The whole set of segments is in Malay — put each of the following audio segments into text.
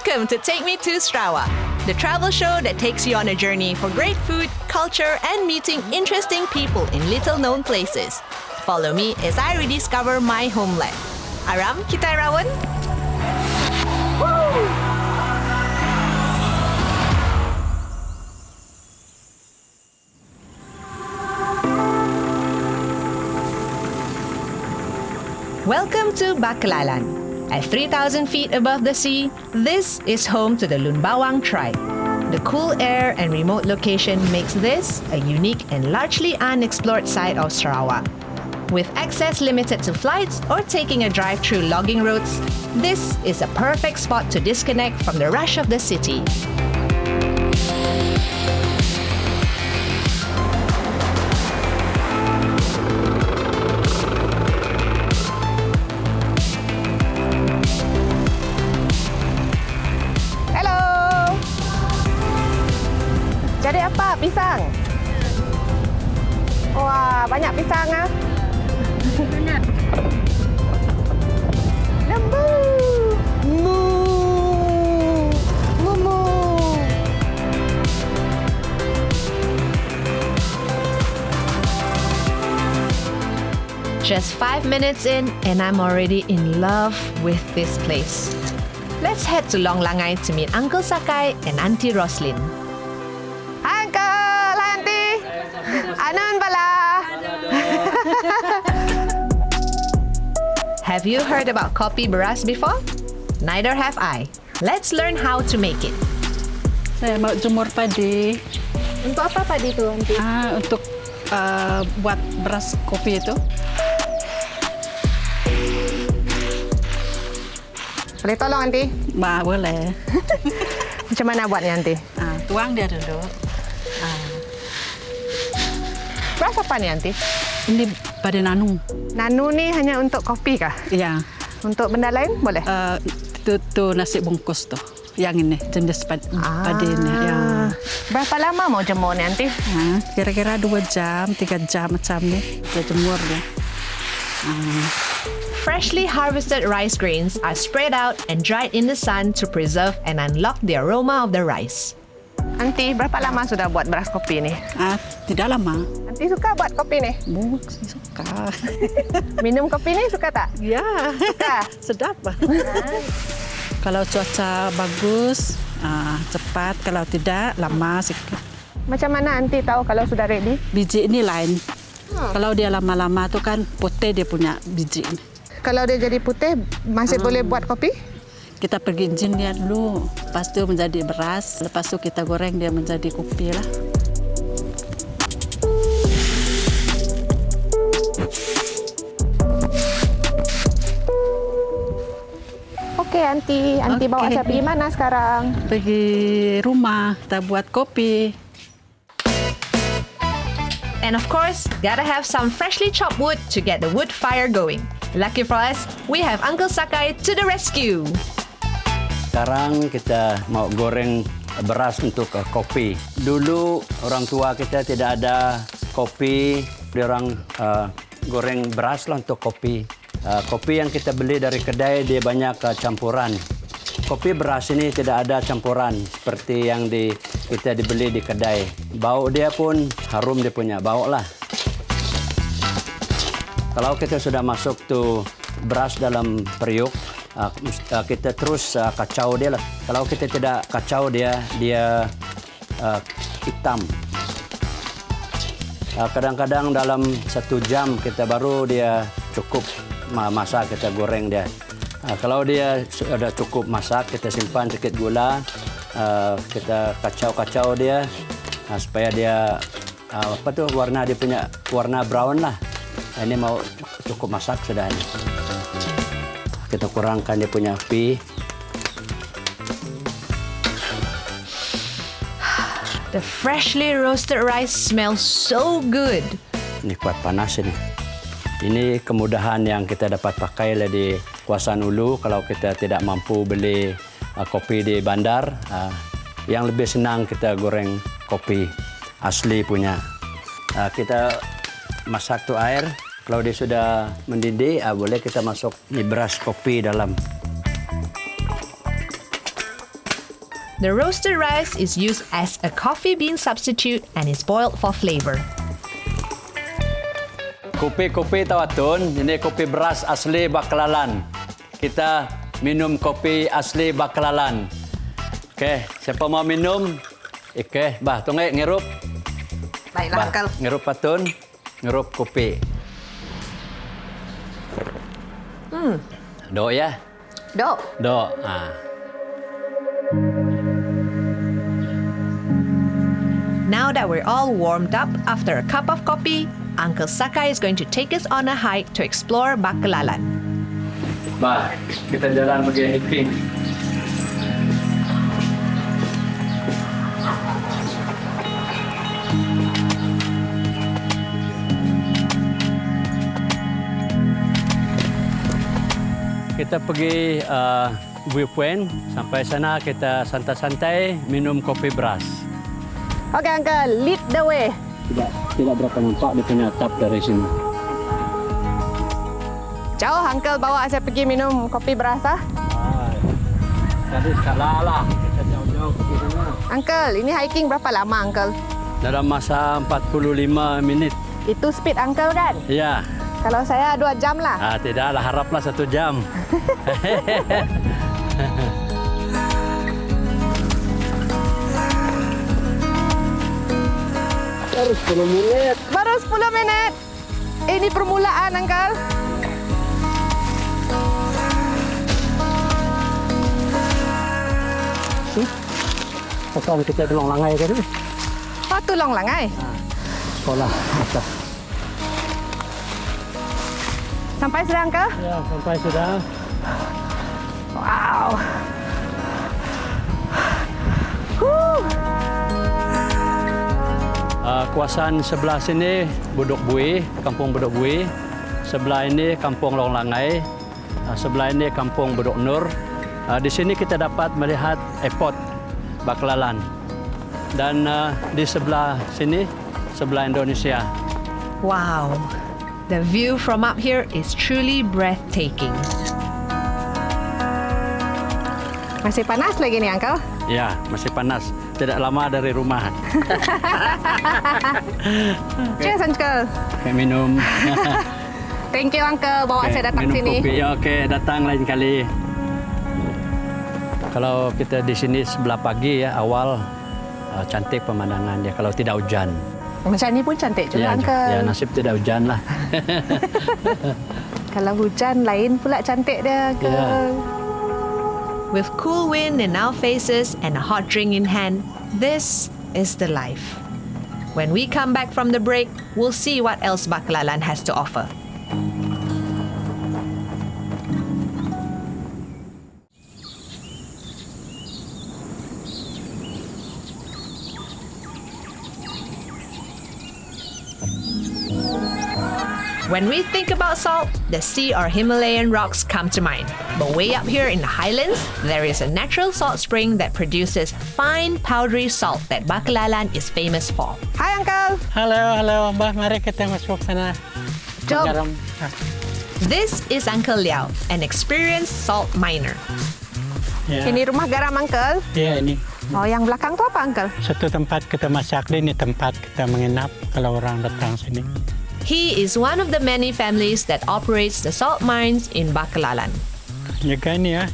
Welcome to Take Me to Sarawak, the travel show that takes you on a journey for great food, culture, and meeting interesting people in little-known places. Follow me as I rediscover my homeland. Aram, kita rawon? Welcome to Bacalalan. At 3,000 feet above the sea, this is home to the Lunbawang tribe. The cool air and remote location makes this a unique and largely unexplored side of Sarawak. With access limited to flights or taking a drive through logging roads, this is a perfect spot to disconnect from the rush of the city. Jadi apa? Pisang? Wah, banyak pisang ah. Banyak. Lembu. Mu. Mumu. Just 5 minutes in and I'm already in love with this place. Let's head to Long Langai to meet Uncle Sakai and Auntie Roslyn. Uncle, Auntie. Anun bala. Have you heard about kopi beras before? Neither have I. Let's learn how to make it. Saya mau jemur padi. Untuk apa padi itu, Auntie? Untuk buat beras kopi itu. Boleh tolong, Auntie? Boleh. Macam mana buatnya, Auntie? Tuang dia dulu. Beras apa nih, Auntie? Ini pada nanu. Nanu ni hanya untuk kopi kah? Ya. Untuk benda lain boleh? Itu nasi bungkus tuh. Yang ini jenis padi ini. Ya. Berapa lama mau jemur ni, Auntie? Kira-kira 2 jam, 3 jam macam ni. Kita jemur dia. Freshly harvested rice grains are spread out and dried in the sun to preserve and unlock the aroma of the rice. Auntie, berapa lama sudah buat beras kopi ni? Tidak lama. Auntie suka buat kopi ni? Suka. Minum kopi ni suka tak? Ya. Suka? Sedap. Kalau cuaca bagus, cepat. Kalau tidak, lama sikit. Macam mana Auntie tahu kalau sudah ready? Biji ini lain. Kalau dia lama-lama tu kan putih dia punya biji ini. Kalau dia jadi putih, masih boleh buat kopi? Kita pergi jin dia dulu. Lepas tu menjadi beras. Lepas tu kita goreng dia menjadi kopi lah. Okey, Auntie. Auntie bawa saya pergi mana sekarang? Pergi rumah, kita buat kopi. And of course, gotta have some freshly chopped wood to get the wood fire going. Lucky for us, we have Uncle Sakai to the rescue. Sekarang kita mau goreng beras untuk kopi. Dulu orang tua kita tidak ada kopi, dia orang goreng beras lah untuk kopi. Kopi yang kita beli dari kedai dia banyak campuran. Kopi beras ini tidak ada campuran seperti yang kita dibeli di kedai. Bau dia pun harum, dia punya bau lah. Kalau kita sudah masuk tu beras dalam periuk, kita terus kacau dia lah. Kalau kita tidak kacau dia hitam. Kadang-kadang dalam 1 jam kita baru dia cukup masak, kita goreng dia. Kalau dia sudah cukup masak, kita simpan sedikit gula, kita kacau-kacau dia supaya dia warna dia punya warna brown lah. Ini mau cukup masak sudah ini. Kita kurangkan dia punya api. The freshly roasted rice smells so good. Ini kuat panas ini. Ini kemudahan yang kita dapat pakai di Kawasan Ulu kalau kita tidak mampu beli kopi di bandar. Yang lebih senang kita goreng kopi asli punya. Kita masak tu air. Kalau dia sudah mendidih, boleh kita masuk beras kopi dalam. The roasted rice is used as a coffee bean substitute and is boiled for flavor. Kopi-kopi Tawatun, ini kopi beras asli Baclalan. Kita minum kopi asli Baclalan. Okey, siapa mau minum? Okey, bah, tunggu ngirup. Baiklah, Uncle. Ngirup patun, ngirup kopi. Dok ya? Dok. Dok. Now that we're all warmed up after a cup of coffee, Uncle Saka is going to take us on a hike to explore Baclalan. Bah, kita jalan pergi hiking. Kita pergi viewpoint. Sampai sana kita santai-santai minum kopi beras. Okey, Uncle. Lead the way. Tidak berapa nampak dia punya atap dari sini. Jauh, Uncle bawa saya pergi minum kopi beras, ah. Tadi salah lah. Kita jauh-jauh pergi sana. Uncle, ini hiking berapa lama, Uncle? Dalam masa 45 minit. Itu speed Uncle kan? Ya. Kalau saya 2 jam lah. Tidaklah, haraplah 1 jam. Baru 10 minit. Baru 10 minit. Ini permulaan, Uncle. Sekarang kita tolong langai ke tu? Oh, tulong langai. Sekolah atas. Sampai sudah, Uncle? Ya, sampai sudah. Wow. Huh. Kawasan sebelah sini Budok Bui, Kampung Budok Bui. Sebelah ini Kampung Long Langai. Sebelah ini Kampung Budok Nur. Di sini kita dapat melihat airport Baclalan. Dan di sebelah sini, sebelah Indonesia. Wow, the view from up here is truly breathtaking. Masih panas lagi nih, Uncle? Ya, masih panas. Tidak lama dari rumah. Cheers, Uncle. Kayak minum. Thank you, Uncle. Bawa saya datang minum sini. Kopi. Ya, okey, datang lain kali. Kalau kita di sini sebelah pagi ya, awal cantik pemandangan dia kalau tidak hujan. Macam ni pun cantik juga, Uncle. Ya, nasib tidak hujan lah. Kalau hujan, lain pula cantik dia, Uncle. Ya. With cool wind in our faces and a hot drink in hand, this is the life. When we come back from the break, we'll see what else Baclalan has to offer. When we think about salt, the sea or Himalayan rocks come to mind. But way up here in the highlands, there is a natural salt spring that produces fine powdery salt that Baclalan is famous for. Hai, Uncle. Halo, Mbak. Mari kita masuk sana. Jom. Garam. This is Uncle Liao, an experienced salt miner. Ya. Ini rumah garam, Uncle. Ya, ini. Oh, yang belakang tu apa, Uncle? Satu tempat kita masak, ini tempat kita menginap kalau orang datang sini. He is one of the many families that operates the salt mines in Baclalan. Juga ini ya.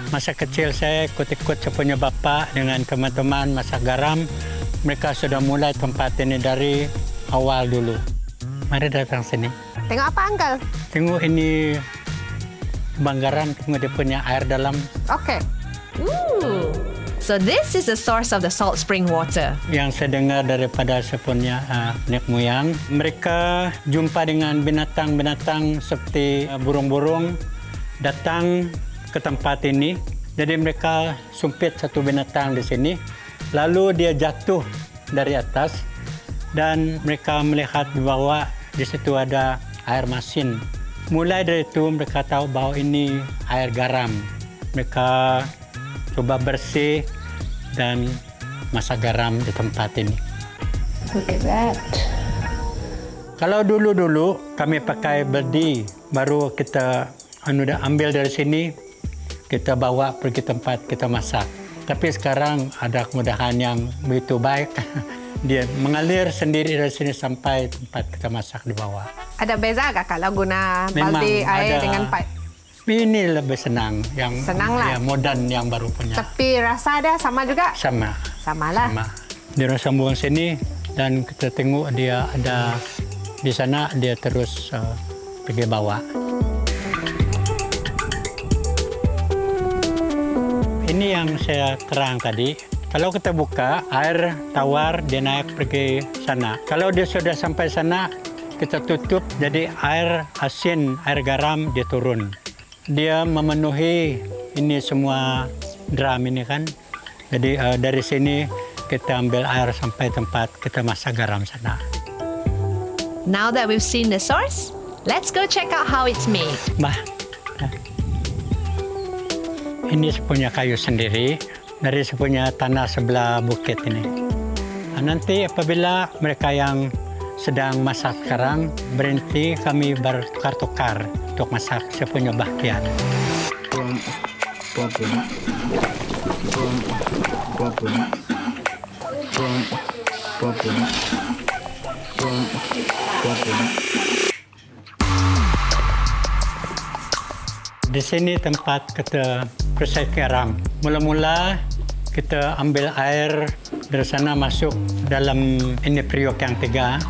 Masa kecil saya ikut-ikut saya punya bapa dengan teman-teman masak garam. Mereka sudah mulai tempat ini dari awal dulu. Mari datang sini. Tengok apa, Uncle? Tengok ini bang garam, tengok dia punya air dalam. Okey. Ooh. So this is the source of the salt spring water. Yang saya dengar daripada saya punya nenek moyang, mereka jumpa dengan binatang-binatang seperti burung-burung datang ke tempat ini. Jadi mereka sumpit satu binatang di sini, lalu dia jatuh dari atas dan mereka melihat di bawah di situ ada air masin. Mulai dari itu mereka tahu bahwa ini air garam. Mereka coba bersih dan masak garam di tempat ini. Look at that. Kalau dulu-dulu kami pakai beldi, baru kita ambil dari sini, kita bawa pergi tempat kita masak. Tapi sekarang ada kemudahan yang begitu baik. Dia mengalir sendiri dari sini sampai tempat kita masak di bawah. Ada beza nggak kalau guna Memang balde air ada. dengan pipe? Ini lebih senang, yang Senang lah. ya, modern yang baru punya. Tapi rasa dia sama juga? Sama. Samalah. Sama. Dia orang sambung sini dan kita tengok dia ada di sana, dia terus pergi bawah. Ini yang saya terang tadi. Kalau kita buka, air tawar dia naik pergi sana. Kalau dia sudah sampai sana, kita tutup, jadi air asin, air garam dia turun. Dia memenuhi ini semua drum ini kan. Jadi dari sini kita ambil air sampai tempat kita masak garam sana. Now that we've seen the source, let's go check out how it's made. Bah, ini punya kayu sendiri dari punya tanah sebelah bukit ini. Nanti apabila mereka yang sedang masak sekarang berhenti, kami bertukar-tukar untuk masak sepunya bagian. Di sini tempat kita proses garam. Mula-mula kita ambil air dari sana masuk dalam ini periuk yang 3.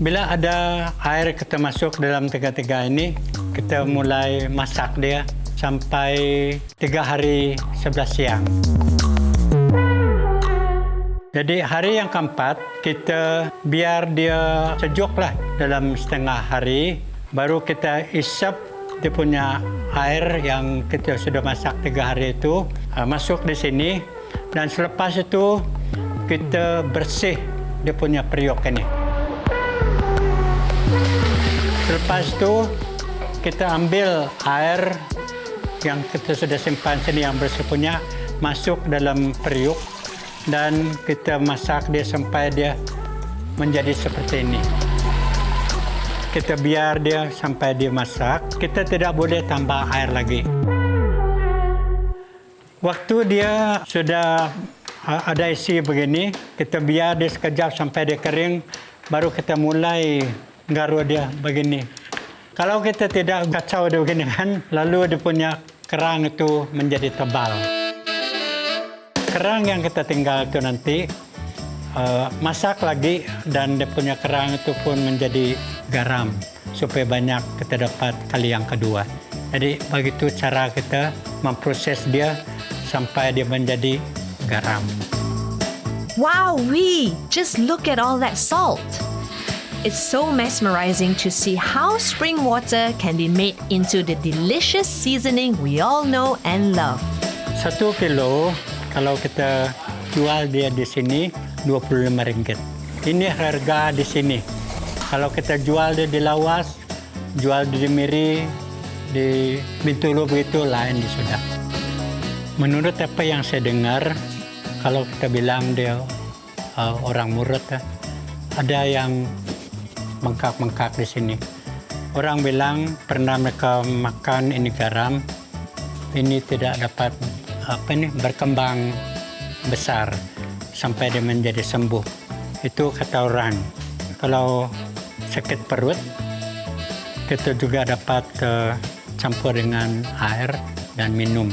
Bila ada air kita masuk dalam 3 ini, kita mulai masak dia sampai 3 hari 11 siang. Jadi hari yang keempat kita biar dia sejuk lah dalam setengah hari, baru kita isap dia punya air yang kita sudah masak 3 hari itu masuk di sini, dan selepas itu kita bersih dia punya periuk ini. Selepas itu kita ambil air yang kita sudah simpan sini yang bersih punya masuk dalam periuk dan kita masak dia sampai dia menjadi seperti ini. Kita biar dia sampai dia masak. Kita tidak boleh tambah air lagi. Waktu dia sudah ada isi begini, kita biar dia sekejap sampai dia kering, baru kita mulai garuh dia begini. Kalau kita tidak kacau dia begini kan, lalu dia punya kerang itu menjadi tebal. Kerang yang kita tinggal itu nanti masak lagi dan dia punya kerang itu pun menjadi garam supaya banyak kita dapat kali yang kedua. Jadi begitu cara kita memproses dia sampai dia menjadi garam. Wow, just look at all that salt. It's so mesmerizing to see how spring water can be made into the delicious seasoning we all know and love. 1 kilo kalau kita jual dia di sini Rp25. Ini harga di sini. Kalau kita jual dia di Lawas, jual di Miri, di Bintulu begitu lain di sudah. Menurut apa yang saya dengar, kalau kita bilang dia orang murut, ada yang mengkak-mengkak di sini. Orang bilang pernah mereka makan ini garam, ini tidak dapat berkembang besar sampai dia menjadi sembuh. Itu kata orang. Kalau sakit perut, kita juga dapat campur dengan air dan minum.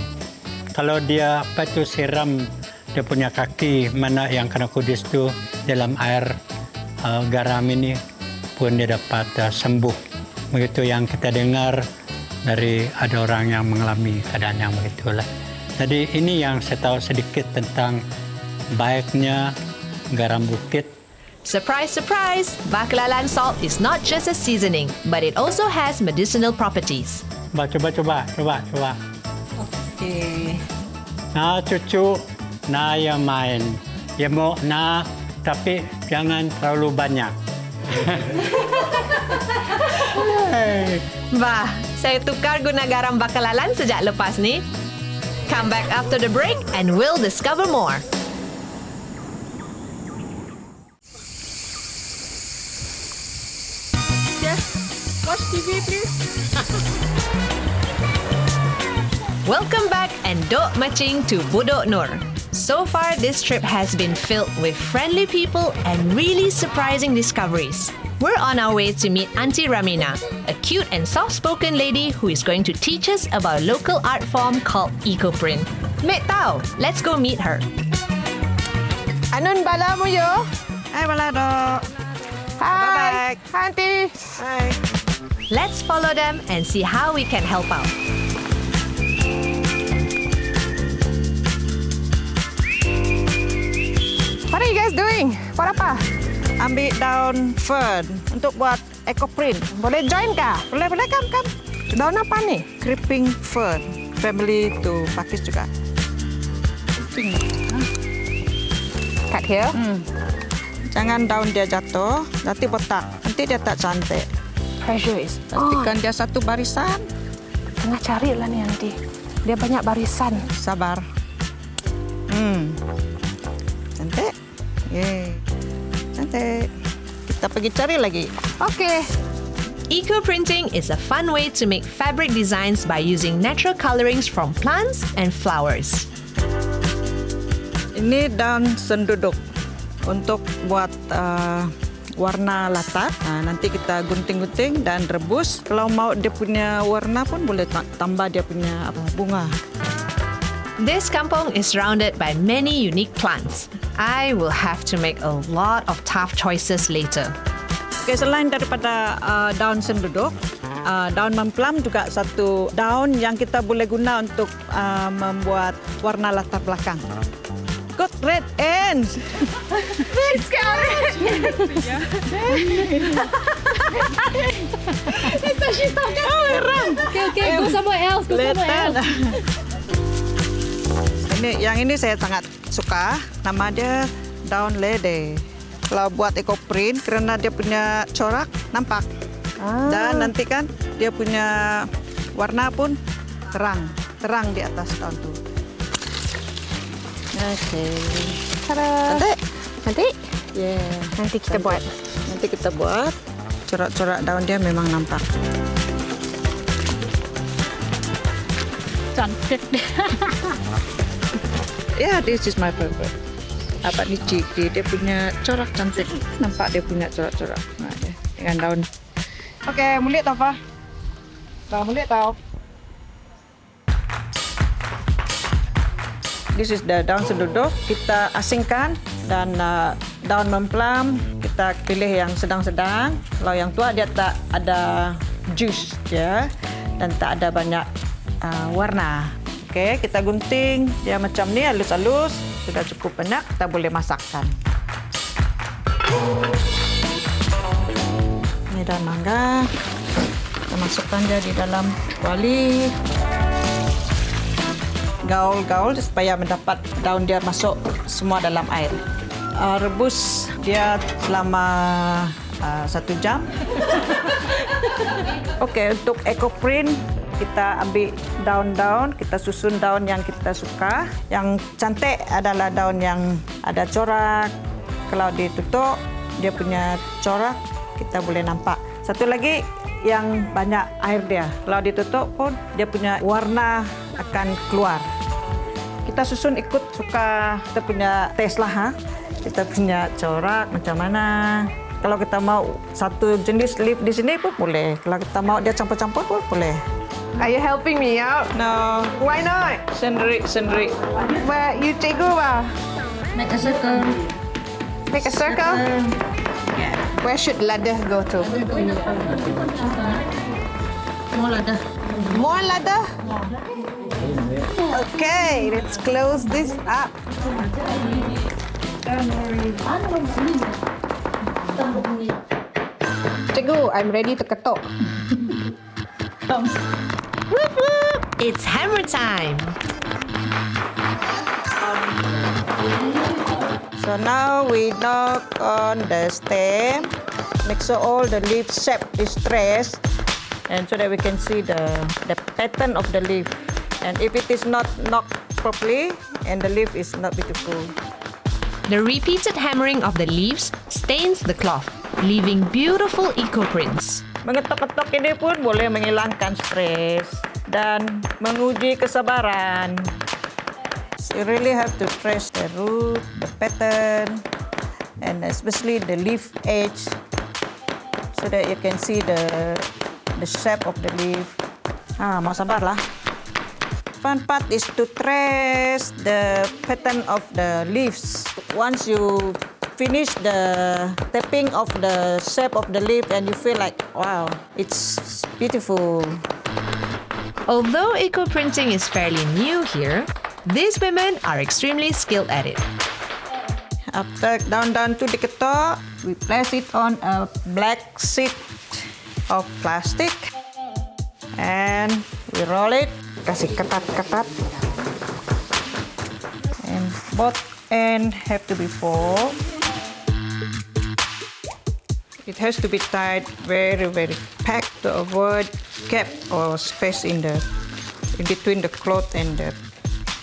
Kalau dia siram dia punya kaki mana yang kena kudis itu dalam air garam ini pun dia dapat sembuh. Begitu yang kita dengar dari ada orang yang mengalami keadaan yang begitulah. Jadi ini yang saya tahu sedikit tentang baiknya garam bukit. Surprise, surprise! Baclalan salt is not just a seasoning, but it also has medicinal properties. Coba. Okey. Nah, cucu, nah ya main. Ya mau nah, tapi jangan terlalu banyak. Bah, saya tukar guna garam Baclalan sejak lepas ni. Come back after the break and we'll discover more. Yes, watch TV please. Welcome back and dok macing to Budok Nur. So far, this trip has been filled with friendly people and really surprising discoveries. We're on our way to meet Auntie Ramina, a cute and soft-spoken lady who is going to teach us about a local art form called ecoprint. Mek Tau, let's go meet her. Anun bala mo yo? Hai Balado. Hi. Hi, Auntie. Hai. Let's follow them and see how we can help out. What are you guys doing? Buat apa? Ambil daun fern untuk buat ecoprint. Boleh join kah? Boleh, come. Daun apa ni? Creeping fern, family to pakis juga. Cut here. Jangan daun dia jatuh, nanti botak. Nanti dia tak cantik. Pressure is. Pastikan dia satu barisan. Tengah cari lah ni, Auntie. Dia banyak barisan. Sabar. Cantik. Yeay. Cantik. Kita pergi cari lagi. Okay. Eco-printing is a fun way to make fabric designs by using natural colorings from plants and flowers. Ini daun senduduk untuk buat warna latar. Nanti kita gunting-gunting dan rebus. Kalau mau dia punya warna pun boleh tambah dia punya bunga. This kampong is surrounded by many unique plants. I will have to make a lot of tough choices later. Okay, selain daripada daun senduduk, daun memplam juga satu daun yang kita boleh guna untuk membuat warna latar belakang. Good, red ends. Very scary. Okay, go somewhere else. Kelihatan. Yang ini saya sangat suka. Nama dia daun lede. Kalau buat ecoprint, kerana dia punya corak nampak. Dan nanti kan dia punya warna pun terang di atas daun tu. Okay. Tada. Cantik. Cantik? Yeah. Nanti kita buat. Nanti kita buat. Corak-corak daun dia memang nampak. Cantik. Yeah, this is my favorite. Apa ni ciki, dia punya corak cantik. Nampak dia punya corak-corak. Dengan daun. Okay, mulit tau, Fah? Mulit tau. This is the daun senduduk. Kita asingkan dan daun memplam kita pilih yang sedang-sedang. Kalau yang tua dia tak ada juice ya dan tak ada banyak warna. Okey, kita gunting dia macam ni halus-halus. Sudah cukup banyak, kita boleh masakkan. Ini daun mangga. Kita masukkan dia di dalam kuali. Gaul-gaul supaya mendapat daun dia masuk semua dalam air. Rebus dia selama 1 jam. Okey, untuk ecoprint kita ambil daun-daun, kita susun daun yang kita suka. Yang cantik adalah daun yang ada corak. Kalau ditutup, dia punya corak kita boleh nampak. Satu lagi yang banyak air dia. Kalau ditutup pun dia punya warna akan keluar. Kita susun ikut suka kita punya taste lah. Kita punya corak macam mana. Kalau kita mau satu jenis leaf di sini pun boleh. Kalau kita mau dia campur-campur pun boleh. Are you helping me out? No. Why not? Sendiri. But you cikgu bah. Make a circle. Make a circle. Where should ladder go to? More ladder. More ladder? Okay, let's close this up. Cikgu, I'm ready to ketuk. It's hammer time! So now we knock on the stem. Make sure all the leaf shape is traced, and so that we can see the pattern of the leaf. And if it is not knocked properly, and the leaf is not beautiful. The repeated hammering of the leaves stains the cloth, leaving beautiful eco prints. Mengetok-ketok ini pun boleh menghilangkan stres dan menguji kesabaran. You really have to trace the root, the pattern, and especially the leaf edge, so that you can see the shape of the leaf. Mau sabar lah. Fun part is to trace the pattern of the leaves. Once you finish the tapping of the shape of the leaf, and you feel like, wow, it's beautiful. Although eco printing is fairly new here, these women are extremely skilled at it. After down to diketok, we place it on a black sheet of plastic, and we roll it. Kasih ketat-ketat, and both ends have to be full. It has to be tied very packed to avoid gap or space in between the cloth and the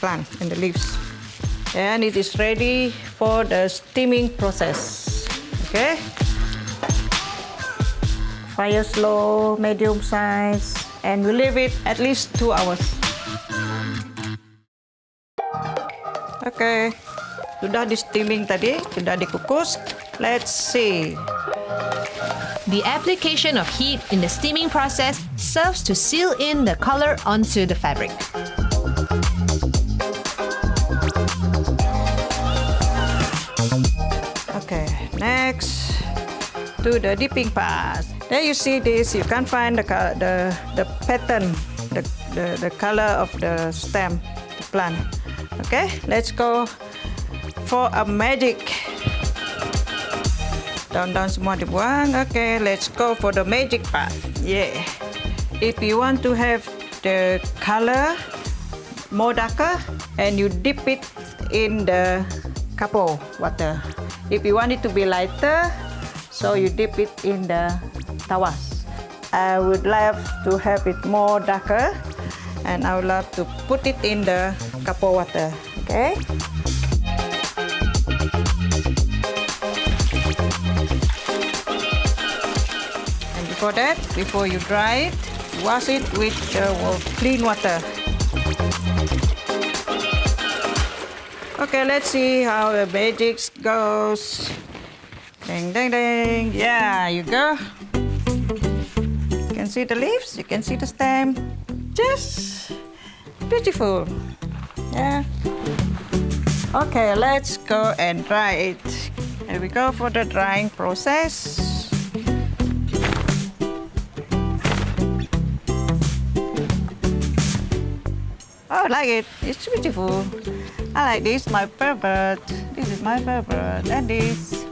plant and the leaves. And it is ready for the steaming process. Okay. Fire slow, medium size, and we leave it at least 2 hours. Okay. Sudah di steaming tadi, sudah dikukus. Let's see. The application of heat in the steaming process serves to seal in the color onto the fabric. Okay, next to the dipping part. There you see this. You can't find the pattern, the color of the stem, the plant. Okay, let's go for a magic. Down semua dibuang. Okay, let's go for the magic part. Yeah. If you want to have the color more darker, and you dip it in the kapo water. If you want it to be lighter, so you dip it in the tawas. I would love to have it more darker, and I would love to put it in the kapo water. Okay. And before that, before you dry it, wash it with clean water. Okay, let's see how the magic goes. Ding, ding, ding. Yeah, you go. You can see the leaves, you can see the stem. Just beautiful. Yeah. Okay, let's go and dry it. Here we go for the drying process. Oh, I like it. It's beautiful. I like this, my favorite. This is my favorite. And this.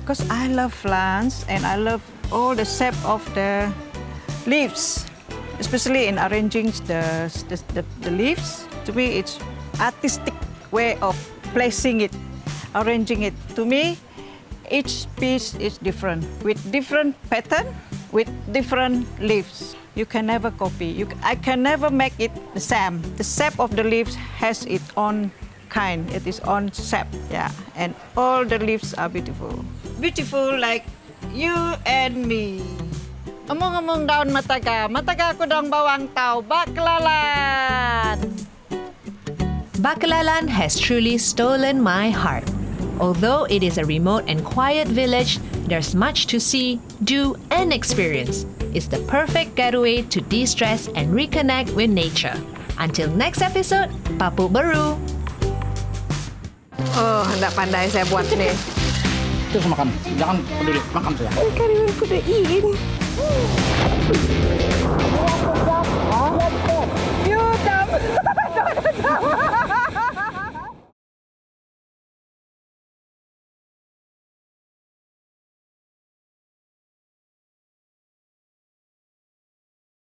Because I love plants and I love all the shape of the leaves, especially in arranging the leaves. To me, it's artistic way of placing it, arranging it. To me, each piece is different, with different pattern, with different leaves. You can never copy. I can never make it the same. The shape of the leaves has its own kind. It is own shape. Yeah, and all the leaves are beautiful. Beautiful like you and me. Among daun mataga, mataga ko daang bawang tao, Baclalan. Baclalan has truly stolen my heart. Although it is a remote and quiet village, there's much to see, do, and experience. It's the perfect getaway to de-stress and reconnect with nature. Until next episode, Papu Baru! Oh, nggak pandai saya buat nih. Terus makan, jangan peduli, makan saja. Kan udah eat.